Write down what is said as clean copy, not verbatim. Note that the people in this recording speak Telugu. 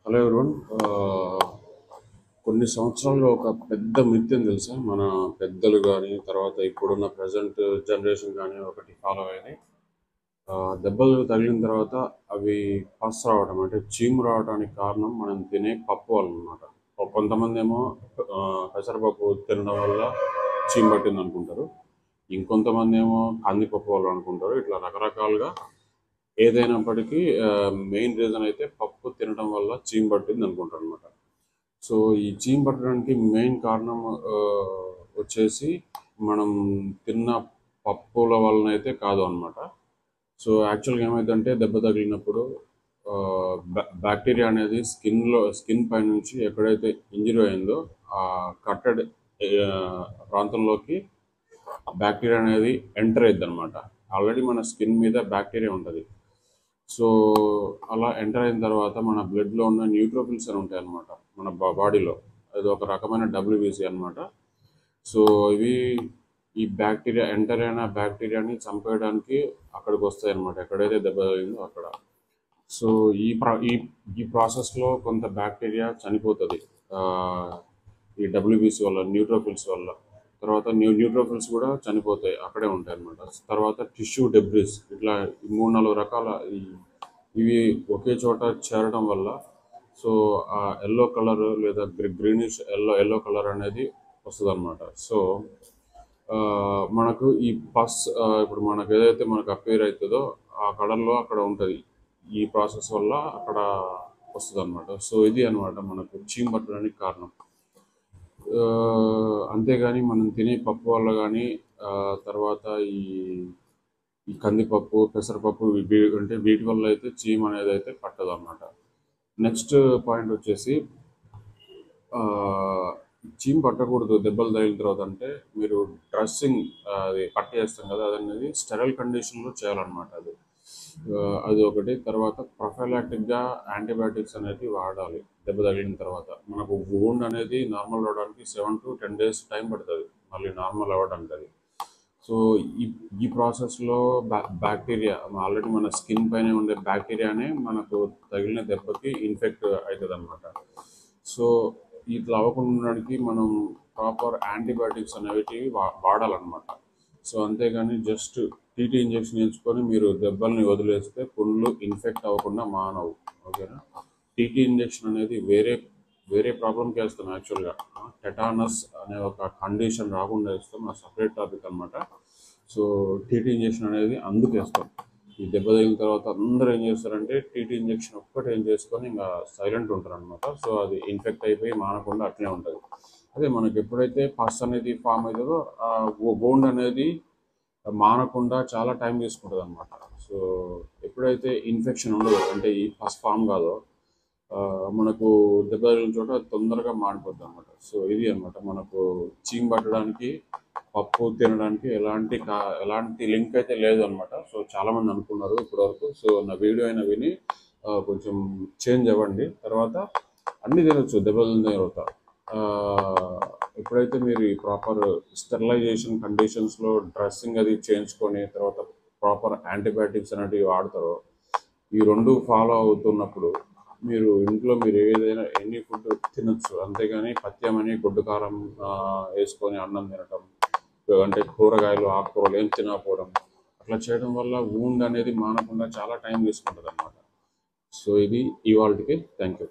Hello everyone. కొన్ని సంవత్సరాల్లో ఒక పెద్ద మిత్యం తెలుసా మన పెద్దలు కానీ తర్వాత ఇప్పుడున్న ప్రజెంట్ జనరేషన్ కానీ ఒకటి ఫాలో అయ్యేది. దెబ్బలు తగిలిన తర్వాత అవి పస్ రావడం అంటే చీము రావడానికి కారణం మనం తినే పప్పు వల్ల అనమాట. కొంతమంది ఏమో పెసరపప్పు తినడం వల్ల చీము పట్టింది అనుకుంటారు, ఇంకొంతమంది ఏమో కందిపప్పు వల్ల అనుకుంటారు. ఇట్లా రకరకాలుగా ఏదైనప్పటికీ మెయిన్ రీజన్ అయితే పప్పు తినడం వల్ల చీము పట్టింది అనుకుంటారు అనమాట. సో ఈ చీమ్ పట్టడానికి మెయిన్ కారణం ఆ, వచ్చేసి మనం తిన్న పప్పుల వలన అయితే కాదు అనమాట. సో యాక్చువల్గా ఏమైందంటే దెబ్బ తగిలినప్పుడు బ్యాక్టీరియా అనేది స్కిన్ పై నుంచి ఎక్కడైతే ఇంజరీ అయిందో ఆ కట్టెడ్ ప్రాంతంలోకి బ్యాక్టీరియా అనేది ఎంటర్ అయ్యిద్ది అనమాట. ఆల్రెడీ మన స్కిన్ మీద బ్యాక్టీరియా ఉంటుంది. సో అలా ఎంటర్ అయిన తర్వాత మన బ్లడ్లో ఉన్న న్యూట్రోఫిల్స్ అని ఉంటాయి అన్నమాట మన బాడీలో. అది ఒక రకమైన డబ్ల్యూబీసీ అన్నమాట. సో ఇవి ఈ బ్యాక్టీరియా ఎంటర్ అయిన బ్యాక్టీరియాని చంపేయడానికి అక్కడికి వస్తాయి అన్నమాట, ఎక్కడైతే దెబ్బ తగిలిందో అక్కడ. సో ఈ ప్రాసెస్లో కొంత బ్యాక్టీరియా చనిపోతుంది ఆ, ఈ డబ్ల్యూబీసీ వల్ల, న్యూట్రోఫిల్స్ వల్ల. తర్వాత న్యూట్రోఫిల్స్ కూడా చనిపోతాయి, అక్కడే ఉంటాయి అన్నమాట. తర్వాత టిష్యూ డెబ్రిస్, ఇట్లా ఈ 3-4 రకాల ఇవి ఒకే చోట చేరడం వల్ల సో ఆ ఎల్లో కలర్ లేదా గ్రీనిష్ ఎల్లో కలర్ అనేది వస్తుంది అనమాట. సో మనకు ఈ పస్ ఇప్పుడు మనకు ఏదైతే మనకు అపేర్ అవుతుందో ఆ కలర్లో అక్కడ ఉంటుంది. ఈ ప్రాసెస్ వల్ల అక్కడ వస్తుంది అనమాట. సో ఇది అనమాట మనకు చీమ్ పట్టడానికి కారణం. ఆ, అంతేగాని మనం తినే పప్పు వల్ల కానీ తర్వాత ఈ ఈ కందిపప్పు పెసరపప్పు అంటే వీటి వల్ల అయితే చీమ్ అనేది అయితే పట్టదు అనమాట. నెక్స్ట్ పాయింట్ వచ్చేసి ఆ, చీమ్ పట్టకూడదు దెబ్బలు తగిలిన తర్వాత అంటే మీరు డ్రెస్సింగ్ అది పట్ట చేస్తాం కదా, అది అనేది స్టెరైల్ కండిషన్లో చేయాలన్నమాట. అది ఒకటి. తర్వాత ప్రొఫైలాక్టిక్గా యాంటీబయాటిక్స్ అనేది వాడాలి దెబ్బ తగిలిన తర్వాత. మనకు వూండ్ అనేది నార్మల్ అవడానికి 7 to 10 days టైం పడుతుంది మళ్ళీ నార్మల్ అవ్వడానికి అది. సో ఈ ఈ ప్రాసెస్లో బ్యాక్టీరియా ఆల్రెడీ మన స్కిన్ పైన ఉండే బ్యాక్టీరియానే మనకు తగిలిన దెబ్బకి ఇన్ఫెక్ట్ అవుతుంది అనమాట. సో ఇట్లా అవ్వకుండా ఉండడానికి మనం ప్రాపర్ యాంటీబయాటిక్స్ అనేవి వాడాలన్నమాట. సో అంతేగాని జస్ట్ టీటీ ఇంజెక్షన్ ఎంచుకొని మీరు దెబ్బల్ని వదిలేస్తే పుండ్లు ఇన్ఫెక్ట్ అవ్వకుండా మానవు. ఓకేనా. టీటీ ఇంజెక్షన్ అనేది వేరే వేరే ప్రాబ్లంకి వేస్తాం యాక్చువల్గా. టెటానస్ అనే ఒక కండిషన్ రాకుండా ఇస్తాం, ఆ సపరేట్ టాపిక్ అనమాట. సో టీటీ ఇంజెక్షన్ అనేది అందుకు వేస్తాం. ఈ దెబ్బ తగిలిన తర్వాత అందరూ ఏం చేస్తారంటే టీటీ ఇంజెక్షన్ ఒక్కటి ఏం చేసుకొని ఇంకా సైలెంట్ ఉంటారు అనమాట. సో అది ఇన్ఫెక్ట్ అయిపోయి మానకుండా అట్లే ఉంటుంది. అదే మనకి ఎప్పుడైతే పస్ అనేది ఫామ్ అవుతుందో ఆ వోండ్ అనేది మానకుండా చాలా టైం తీసుకుంటుంది అనమాట. సో ఎప్పుడైతే ఇన్ఫెక్షన్ ఉండదో అంటే ఈ పస్ ఫామ్ కాదో ఆ, మనకు దెబ్బ తగిలిన చోట అది తొందరగా మాడిపోద్ది అనమాట. సో ఇది అనమాట మనకు చీమ్ పట్టడానికి పప్పు తినడానికి ఎలాంటి లింక్ అయితే లేదు అనమాట. సో చాలా మంది అనుకున్నారు ఇప్పటివరకు. సో నా వీడియో అయినా విని కొంచెం చేంజ్ అవ్వండి. తర్వాత అన్ని తినొచ్చు దెబ్బ తగిలిన తర్వాత. ఆ, ఎప్పుడైతే మీరు ఈ ప్రాపర్ స్టెరిలైజేషన్ కండిషన్స్లో డ్రెస్సింగ్ అది చేయించుకొని తర్వాత ప్రాపర్ యాంటీబయాటిక్స్ అనేటివి వాడతారో, ఈ రెండు ఫాలో అవుతున్నప్పుడు మీరు ఇంట్లో మీరు ఏదైనా ఎనీ ఫుడ్ తినొచ్చు. అంతేగాని పథ్యమని గుడ్డు కారం వేసుకొని అన్నం తినటం, అంటే కూరగాయలు ఆకుకూరలు ఏం తినకపోవడం, అట్లా చేయడం వల్ల వూండ్ అనేది మానకుండా చాలా టైం తీసుకుంటుంది అనమాట. సో ఇది ఇవాళకి. Thank you.